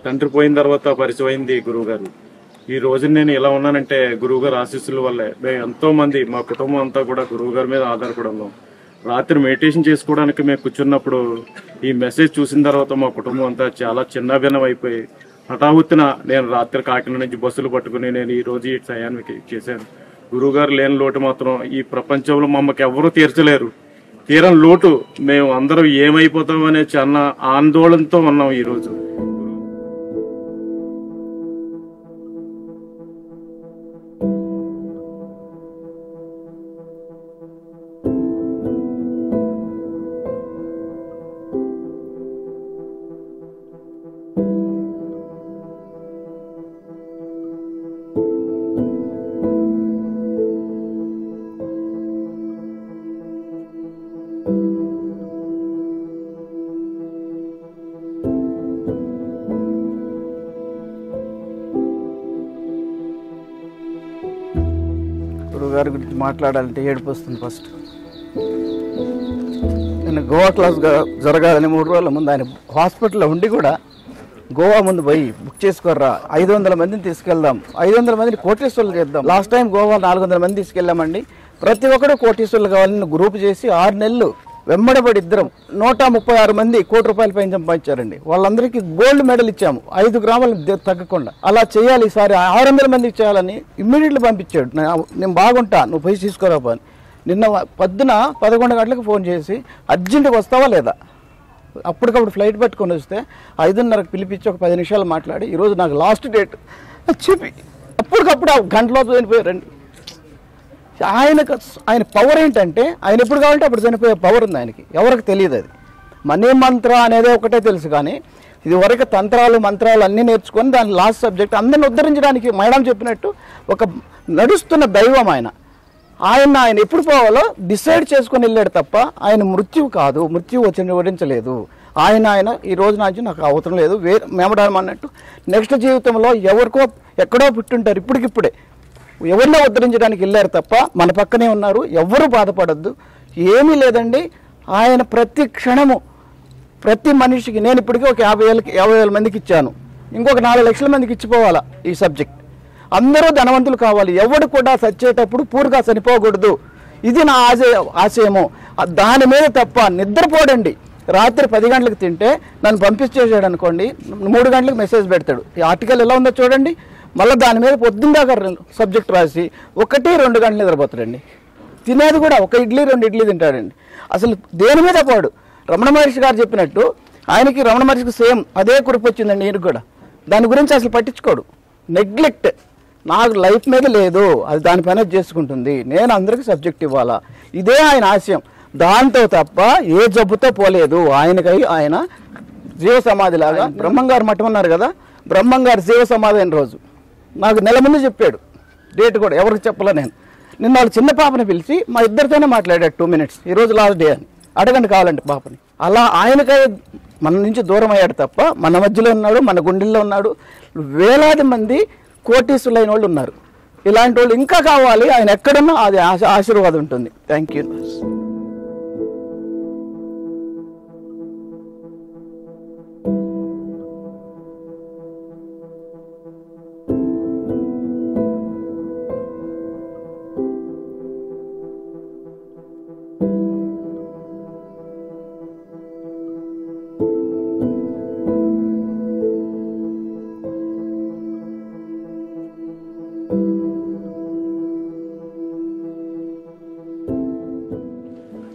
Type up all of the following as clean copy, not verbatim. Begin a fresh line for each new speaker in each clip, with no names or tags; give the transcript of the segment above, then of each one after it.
తండ్రి పోయిన తర్వాత పరిచయం అయింది గురువు గారు. ఈ రోజు నేను ఇలా ఉన్నానంటే గురువు గారు ఆశీస్సుల వల్లే. మేము ఎంతో మంది మా కుటుంబం అంతా కూడా గురువు గారి మీద ఆధారపడి ఉన్నాం. రాత్రి మెడిటేషన్ చేసుకోవడానికి మేము కూర్చున్నప్పుడు ఈ మెసేజ్ చూసిన తర్వాత మా కుటుంబం అంతా చాలా చిన్నభిన్నం అయిపోయి హఠాత్తున నేను రాత్రి కాకినాడ నుంచి బస్సులు పట్టుకుని నేను ఈ రోజు ఈ సమయానికి చేశాను. గురువు గారు లేని లోటు మాత్రం ఈ ప్రపంచంలో మమ్మల్ని ఎవరూ తీర్చలేరు. తీరని లోటు మేము అందరం ఏమైపోతామనే చిన్న ఆందోళనతో ఉన్నాం ఈరోజు.
గారి గురించి మాట్లాడాలంటే ఏడుపు వస్తుంది. ఫస్ట్ నేను గోవా క్లాస్ జరగాలని 3 రోజుల ముందు ఆయన హాస్పిటల్లో ఉండి కూడా గోవా ముందు పోయి బుక్ చేసుకోర్రా, 500 మందిని తీసుకెళ్దాం, 500 మందిని కోటీశ్వర్లు చేద్దాం. లాస్ట్ టైం గోవా 400 మంది తీసుకెళ్ళామండి. ప్రతి ఒక్కరు కోటీశ్వర్లు కావాలని గ్రూప్ చేసి 6 నెలలు వెంబడబడి ఇద్దరం 136 మంది ₹1 కోటి పైన సంపాదించారండి. వాళ్ళందరికీ గోల్డ్ మెడల్ ఇచ్చాము, 5 గ్రాములు తగ్గకుండా. అలా చేయాలి, ఈసారి 600 మందికి చేయాలని ఇమ్మీడియట్లీ పంపించాడు. నేను బాగుంటా, నువ్వు పోయి తీసుకురాపా అని. నిన్న పొద్దున 11 గంటలకు ఫోన్ చేసి అర్జెంటుగా వస్తావా లేదా, అప్పటికప్పుడు ఫ్లైట్ పట్టుకొని వస్తే 5:30కి పిలిపించి ఒక 10 నిమిషాలు మాట్లాడి ఈరోజు నాకు లాస్ట్ డేట్ చెప్పి అప్పటికప్పుడు గంటలో చనిపోయారండి. ఆయన పవర్ ఏంటంటే ఆయన ఎప్పుడు కావాలంటే అప్పుడు చనిపోయే పవర్ ఉంది ఆయనకి. ఎవరికి తెలియదు. అది మనీ మంత్ర అనేది ఒకటే తెలుసు, కానీ ఇది వరకు తంత్రాలు మంత్రాలు అన్నీ నేర్చుకొని దాని లాస్ట్ సబ్జెక్ట్ అందరిని ఉద్ధరించడానికి మేడం చెప్పినట్టు ఒక నడుస్తున్న దైవం ఆయన. ఆయన ఎప్పుడు పోవాలో డిసైడ్ చేసుకొని వెళ్ళాడు తప్ప ఆయన మృత్యువు కాదు, మృత్యువు వచ్చి వరించలేదు. ఆయన ఈ రోజు నాకు అవసరం లేదు. మేమడం అన్నట్టు నెక్స్ట్ జీవితంలో ఎవరికో ఎక్కడో పుట్టుంటారు, ఇప్పటికిప్పుడే ఎవరినో ఉద్ధరించడానికి వెళ్ళారు తప్ప మన పక్కనే ఉన్నారు. ఎవరు బాధపడద్దు, ఏమీ లేదండి. ఆయన ప్రతి క్షణము ప్రతి మనిషికి నేను ఇప్పటికీ ఒక 50,000 మందికి ఇచ్చాను, ఇంకొక 4 లక్షల మందికి ఇచ్చిపోవాలా ఈ సబ్జెక్ట్. అందరూ ధనవంతులు కావాలి, ఎవడు కూడా చచ్చేటప్పుడు పూర్గా చనిపోకూడదు. ఇది నా ఆశయము. దాని మీద తప్ప నిద్రపోడండి. రాత్రి 10 గంటలకు తింటే నన్ను పంపించేసాడు అనుకోండి, 3 గంటలకు మెసేజ్ పెడతాడు. ఈ ఆర్టికల్ ఎలా ఉందో చూడండి. మళ్ళీ దాని మీద పొద్దుందాకా సబ్జెక్ట్ రాసి 1-2 గంటలు నిద్రపోతాడండి. తినేది కూడా 1 ఇడ్లీ 2 ఇడ్లీ తింటాడండి. అసలు దేని మీద పోడు. రమణ మహర్షి గారు చెప్పినట్టు ఆయనకి రమణ మహర్షికి సేమ్ అదే కురుపు వచ్చిందండి. ఈయనకు కూడా దాని గురించి అసలు పట్టించుకోడు. నెగ్లెక్ట్. నాకు లైఫ్ మీద లేదు, అది దాని పైన చేసుకుంటుంది, నేను అందరికీ సబ్జెక్ట్ ఇవ్వాలా, ఇదే ఆయన ఆశయం. దాంతో తప్ప ఏ జబ్బుతో పోలేదు. ఆయనకై ఆయన జీవ సమాధి లాగా బ్రహ్మంగారు మఠం ఉన్నారు కదా, బ్రహ్మంగారు జీవ సమాధి అయిన రోజు నాకు నెల ముందు చెప్పాడు. డేట్ కూడా ఎవరికి చెప్పలే. నేను నిన్న వాళ్ళు చిన్న పాపని పిలిచి మా ఇద్దరితోనే మాట్లాడాడు 2 minutes. ఈరోజు లాస్ట్ డే అని అడగండి కావాలంటే పాపని. అలా ఆయనకై మన నుంచి దూరం అయ్యాడు తప్ప మన మధ్యలో ఉన్నాడు, మన గుండెల్లో ఉన్నాడు. వేలాది మంది కోటీసులైన వాళ్ళు ఉన్నారు. ఇలాంటి వాళ్ళు ఇంకా కావాలి. ఆయన ఎక్కడున్నా అది ఆశీర్వాదం ఉంటుంది. Thank you.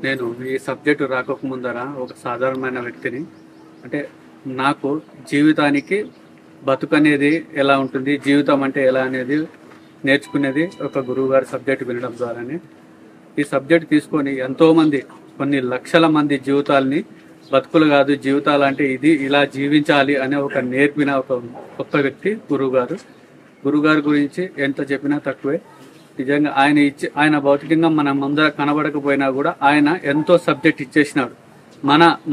నేను ఈ సబ్జెక్టు రాకముందర ఒక సాధారణమైన వ్యక్తిని. అంటే నాకు జీవితానికి బతుకు అనేది ఎలా ఉంటుంది, జీవితం అంటే ఎలా అనేది నేర్చుకునేది ఒక గురువు గారి సబ్జెక్ట్ వినడం ద్వారానే. ఈ సబ్జెక్ట్ తీసుకొని ఎంతోమంది, కొన్ని లక్షల మంది జీవితాలని, బతుకులు కాదు జీవితాలు అంటే ఇది ఇలా జీవించాలి అనే ఒక నేర్పిన ఒక గొప్ప వ్యక్తి గురుగారి గురించి ఎంత చెప్పినా తక్కువే. నిజంగా ఆయన భౌతికంగా మన ముందర కనబడకపోయినా కూడా ఆయన ఎంతో సబ్జెక్ట్ ఇచ్చేసినాడు.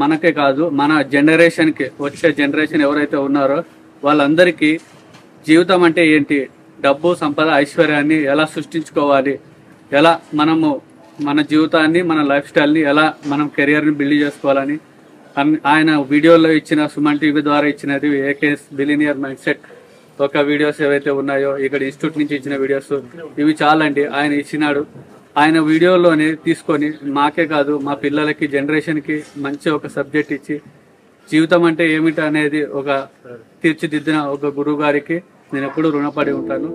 మనకే కాదు, మన జనరేషన్కి, వచ్చే జనరేషన్ ఎవరైతే ఉన్నారో వాళ్ళందరికీ జీవితం అంటే ఏంటి, డబ్బు సంపద ఐశ్వర్యాన్ని ఎలా సృష్టించుకోవాలి, ఎలా మనము మన జీవితాన్ని, మన లైఫ్ స్టైల్ని ఎలా మనం కెరియర్ని బిల్డ్ చేసుకోవాలని ఆయన వీడియోలో ఇచ్చిన సుమన్ టీవీ ద్వారా ఇచ్చినది ఏకేఎస్ బిలినియర్ మైండ్ సెట్ ఒక వీడియోస్ ఏవైతే ఉన్నాయో ఇక్కడ ఇన్స్టిట్యూట్ నుంచి ఇచ్చిన వీడియోస్ ఇవి చాలండి. ఆయన ఇచ్చినాడు. ఆయన వీడియోలోనే తీసుకొని మాకే కాదు మా పిల్లలకి జనరేషన్కి మంచి ఒక సబ్జెక్ట్ ఇచ్చి జీవితం అంటే ఏమిటి అనేది ఒక తీర్చిదిద్దిన ఒక గురువు గారికి నేను ఎప్పుడూ రుణపడి ఉంటాను.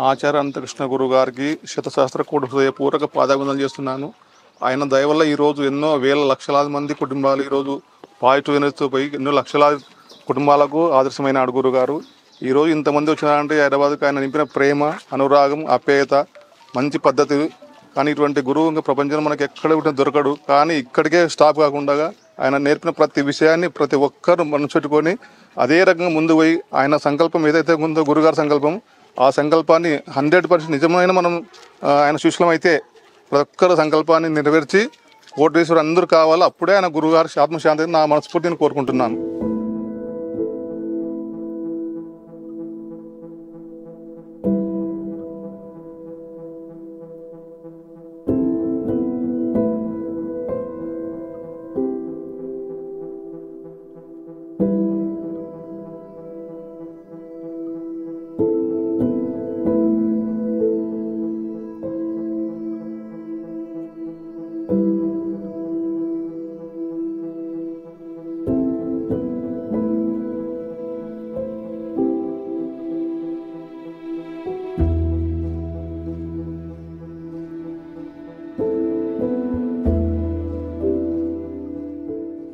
ఆచార్య అనంతకృష్ణ గురువు గారికి శతసహస్ర కోటి హృదయపూర్వక పాదాభివందనలు చేస్తున్నాను. ఆయన దయ వల్ల ఈరోజు ఎన్నో వేల లక్షలాది మంది కుటుంబాలు ఈరోజు పాజిటివ్ ఎనర్జీతో పోయి ఎన్నో లక్షలాది కుటుంబాలకు ఆదర్శమైన గురువు గారు. ఈరోజు ఇంతమంది వచ్చినారంటే హైదరాబాద్కి ఆయన నింపిన ప్రేమ, అనురాగం, ఆప్యాయత, మంచి పద్ధతి. కానీ ఇటువంటి గురువు ఇంకా ప్రపంచంలో మనకి ఎక్కడ దొరకడు. కానీ ఇక్కడికే స్టాప్ కాకుండా ఆయన నేర్పిన ప్రతి విషయాన్ని ప్రతి ఒక్కరు మనసు పెట్టుకొని అదే రకంగా ముందు పోయి ఆయన సంకల్పం ఏదైతే ఉందో గురుగారి సంకల్పం, ఆ సంకల్పాన్ని 100% నిజమైన మనం ఆయన శిష్యులం అయితే ప్రతి ఒక్కరి సంకల్పాన్ని నెరవేర్చి కోటేశ్వరు అందరూ కావాలి. అప్పుడే ఆయన గురువుగారి ఆత్మశాంతిని నా మనస్ఫూర్తిని కోరుకుంటున్నాను.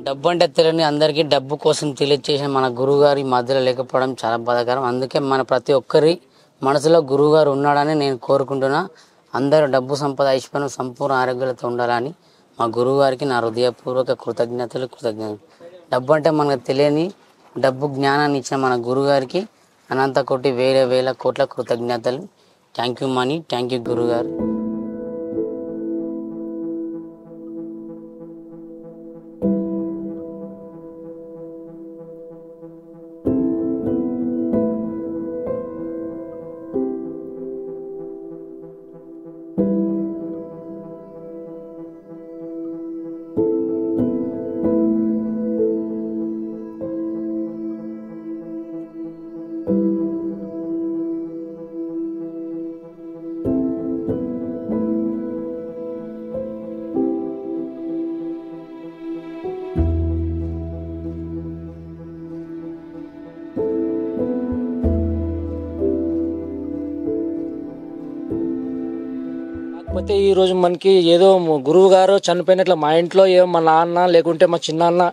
డబ్బు అంటే తెలియని అందరికీ డబ్బు కోసం తెలియచేసిన మన గురువుగారి మధ్యలో లేకపోవడం చాలా బాధాకరం. అందుకే మన ప్రతి ఒక్కరి మనసులో గురువుగారు ఉన్నాడని నేను కోరుకుంటున్నా. అందరూ డబ్బు సంపద ఐశ్వర్యం సంపూర్ణ ఆరోగ్యాలతో ఉండాలని మా గురువుగారికి నా హృదయపూర్వక కృతజ్ఞతలు. డబ్బు అంటే మనకు తెలియని డబ్బు జ్ఞానాన్ని ఇచ్చిన మన గురువుగారికి అనంత కోటి వేల వేల కోట్ల కృతజ్ఞతలు. Thank you money, thank you గురువుగారు.
కాకపోతే ఈరోజు మనకి ఏదో గురువు గారు చనిపోయినట్లు మా ఇంట్లో ఏమో మా నాన్న లేకుంటే మా చిన్నాన్న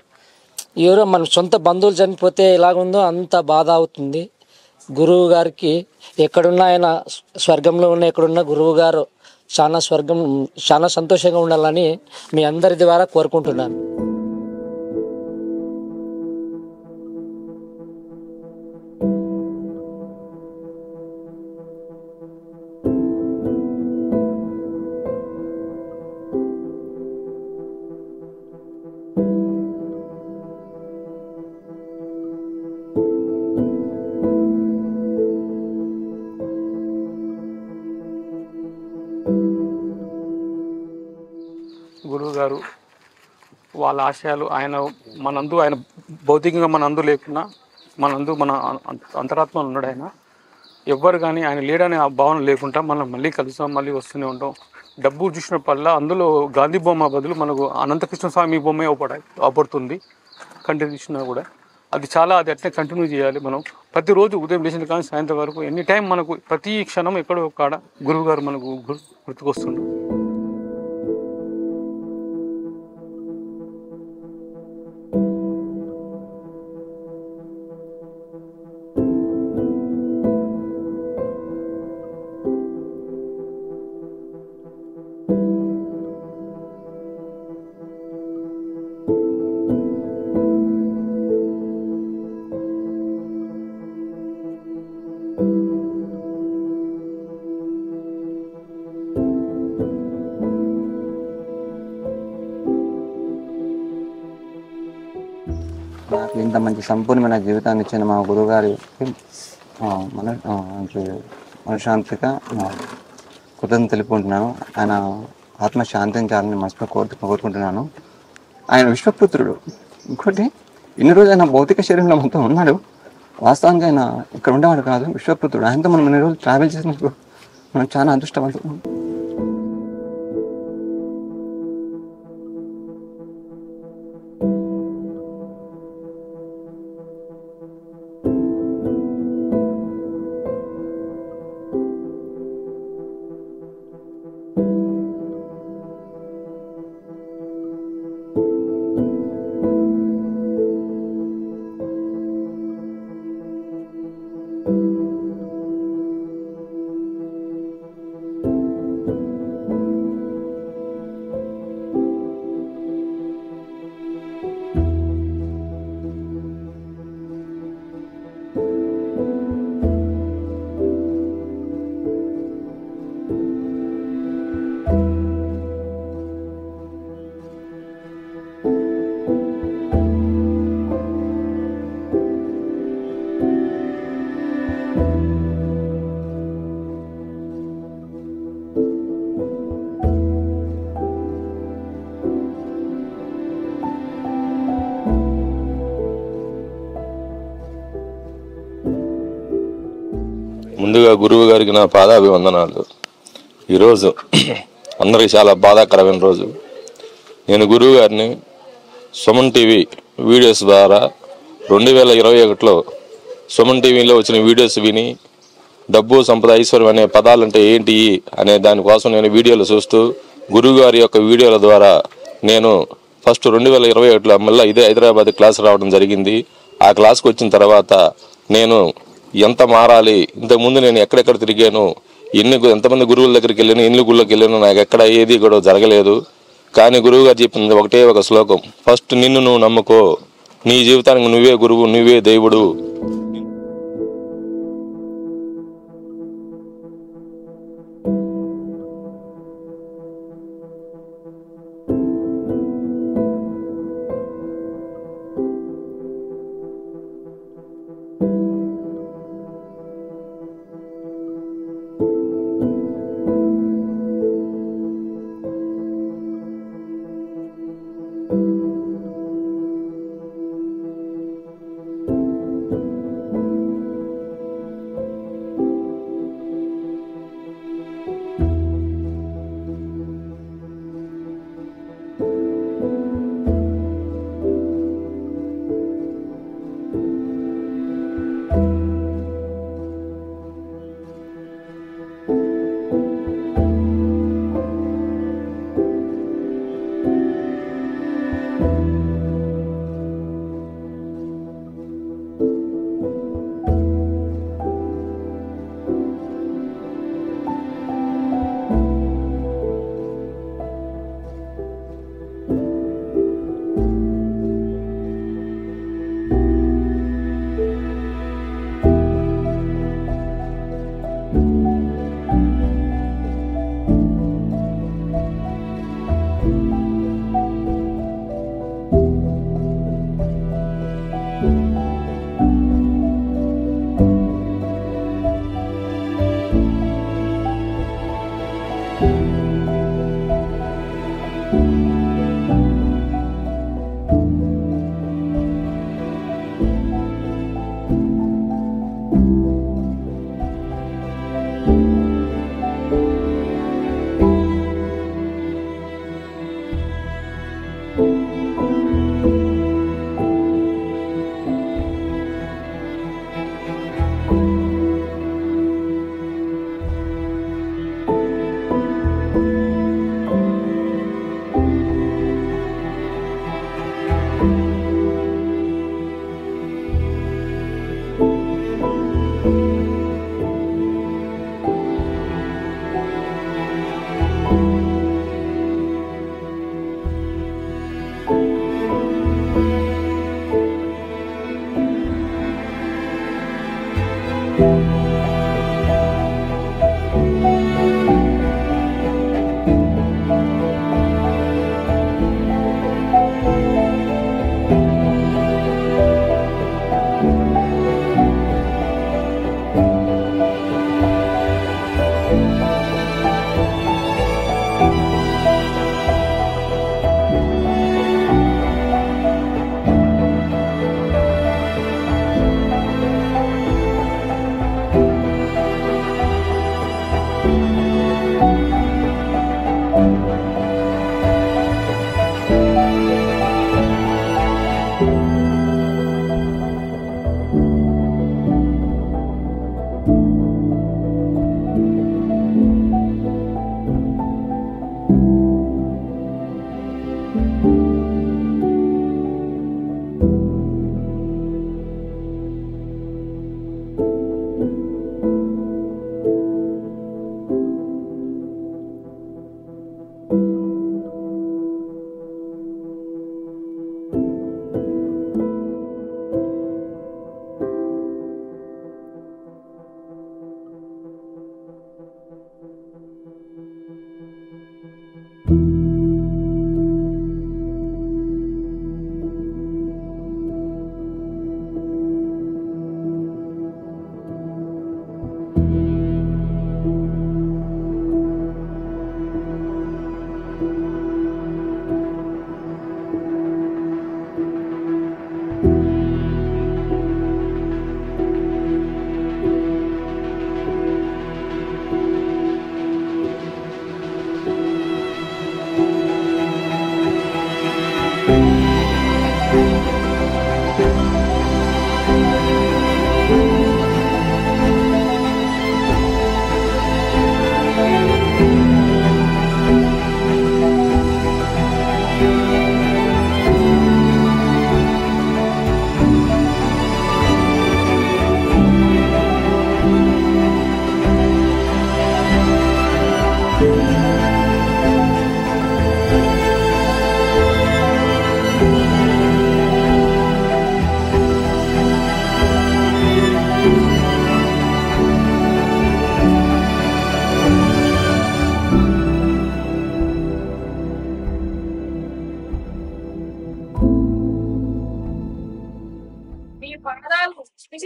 ఎవరో మన సొంత బంధువులు చనిపోతే ఎలాగుందో అంత బాధ అవుతుంది. గురువు గారికి ఎక్కడున్నా ఆయన స్వర్గంలో ఉన్న ఎక్కడున్న గురువు గారు చాలా సంతోషంగా ఉండాలని మీ అందరి ద్వారా కోరుకుంటున్నాను.
గురువు గారు వాళ్ళ ఆశయాలు ఆయన భౌతికంగా మనందు లేకున్నా మనందు మన అంతరాత్మలో ఉన్నాడు. ఆయన ఎవ్వరు కానీ ఆయన లేడనే ఆ భావన లేకుండా మనం మళ్ళీ కలుస్తాం, మళ్ళీ వస్తూనే ఉంటాం. డబ్బు చూసినప్పుడల్లా అందులో గాంధీ బొమ్మ బదులు మనకు అనంతకృష్ణ స్వామి బొమ్మే అవపడుతుంది. కంటెంట్ ఇచ్చినా కూడా అది అట్లే కంటిన్యూ చేయాలి. మనం ప్రతిరోజు ఉదయం లేచిన కానీ సాయంత్రం వరకు ఎనీ టైం మనకు ప్రతి క్షణం ఎక్కడో కాడ గురువు గారు మనకు గుర్తుకొస్తుండ్రు.
నాకు ఇంత మంచి సంపూర్ణమైన జీవితాన్ని ఇచ్చిన మా గురువుగారి మనశ్శాంతిగా కృతజ్ఞతలు తెలుపుకుంటున్నాను. ఆయన ఆత్మ శాంతించాలని మనసులో కోరుకుంటున్నాను. ఆయన విశ్వపుత్రుడు. ఇంకోటి ఇన్ని రోజులు ఆయన భౌతిక శరీరంలో మొత్తం ఉన్నాడు, వాస్తవానికి ఆయన ఇక్కడ ఉండేవాడు కాదు, విశ్వపుత్రుడు. ఆయనతో మనం ఇన్ని రోజులు ట్రావెల్ చేసినప్పుడు మనం చాలా అదృష్టవంతులు.
ముందుగా గురువు గారికి నా పాదాభివందనాలు. ఈరోజు అందరికీ చాలా బాధాకరమైన రోజు. నేను గురువు గారిని సుమన్ టీవీ వీడియోస్ ద్వారా 2021లో సుమన్ టీవీలో వచ్చిన వీడియోస్ విని డబ్బు సంపద ఐశ్వర్యం అనే పదాలంటే ఏంటి అనే దానికోసం నేను వీడియోలు చూస్తూ గురువు గారి యొక్క వీడియోల ద్వారా నేను ఫస్ట్ 2021లో మళ్ళీ ఇదే హైదరాబాద్ క్లాస్ రావడం జరిగింది. ఆ క్లాస్కి వచ్చిన తర్వాత నేను ఎంత మారాలి, ఇంతకుముందు నేను ఎక్కడెక్కడ తిరిగాను, ఎంతమంది గురువుల దగ్గరికి వెళ్ళాను, ఎన్ని గుళ్ళకి వెళ్ళాను, నాకు ఎక్కడ ఏది కూడా జరగలేదు. కానీ గురువు గారు చెప్పింది ఒకటే ఒక శ్లోకం, ఫస్ట్ నిన్ను నువ్వు నమ్ముకో, నీ జీవితానికి నువ్వే గురువు, నువ్వే దేవుడు.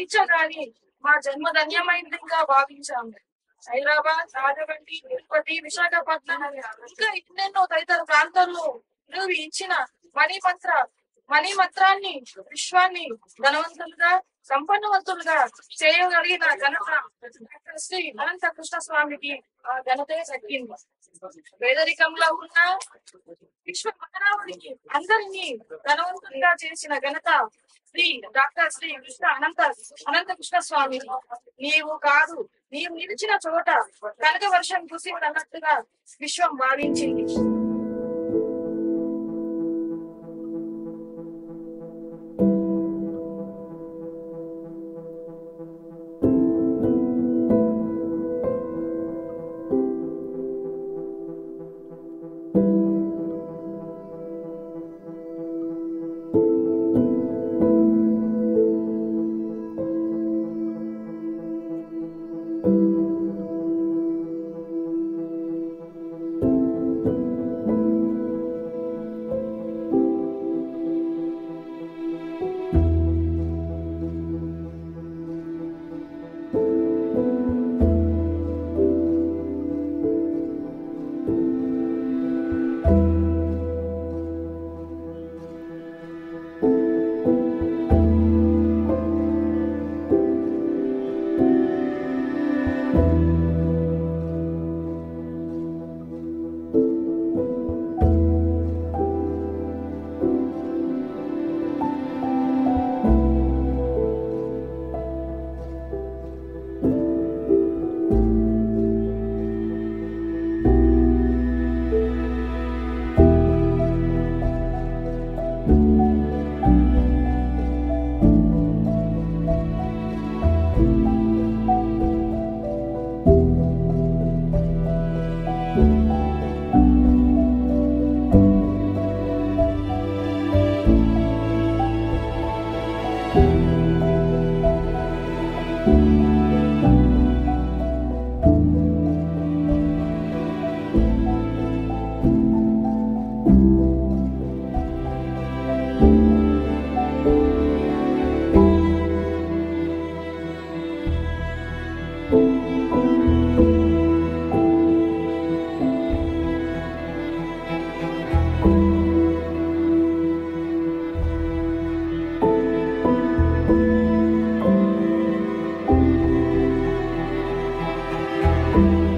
దర్శించగాని మా జన్మ ధన్యమైందిగా భావించాము. హైదరాబాద్, రాజమండ్రి, తిరుపతి, విశాఖపట్నం ఇంకా ఎన్నెన్నో తదితర ప్రాంతాల్లో నువ్వు ఇచ్చిన మణిమంత్రాన్ని విశ్వాన్ని ధనవంతులుగా సంపన్నవంతులుగా చేయగలిగిన ఘనత శ్రీ అనంత కృష్ణ స్వామికి ఆ ఘనతే దక్కింది. పేదరికంలో ఉన్న విశ్వ మానవుడికి అందరినీ ధనవంతులుగా చేసిన ఘనత డాక్టర్ శ్రీ అనంత కృష్ణ స్వామి. నీవు కాదు, నీవు నిలిచిన చోట కనక వర్షం కురిసిందన్నట్టుగా విశ్వం భావించింది.
you.